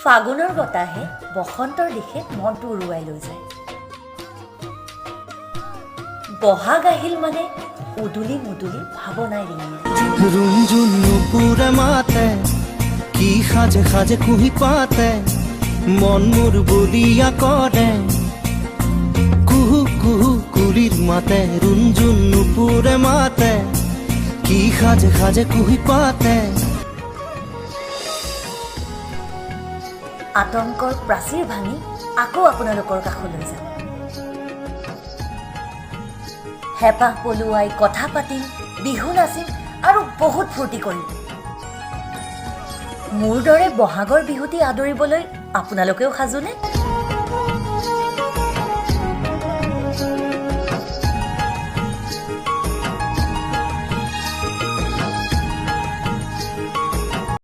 ফাগুনৰ বতাহে বসন্তৰ দিশে মনটো উৰুৱাই লৈ যায়। বহাগ আহিল মানে উদুলি মুদুলি ভাৱনাই ৰিঙিয়াই। ৰুণজুন নুপুৰে মাতে, কি সাজে সাজে কুহি পাতে, মন মোৰ বলিয়া কৰে। কুহু কুহু কুলিৰ মাতে, ৰুণজুন নুপুৰে মাতে, কি সাজে সাজে কুহি পাতে। আতংকৰ প্ৰাচীৰ ভাঙি আকৌ আপোনালোকৰ কাষলৈ যাম। হেঁপাহ পলুৱাই কথা পাতিম, বিহু নাচিম আৰু বহুত ফূৰ্তি কৰিম। মোৰ দৰে বহাগৰ বিহুটি আদৰিবলৈ আপোনালোকেও সাজুনে?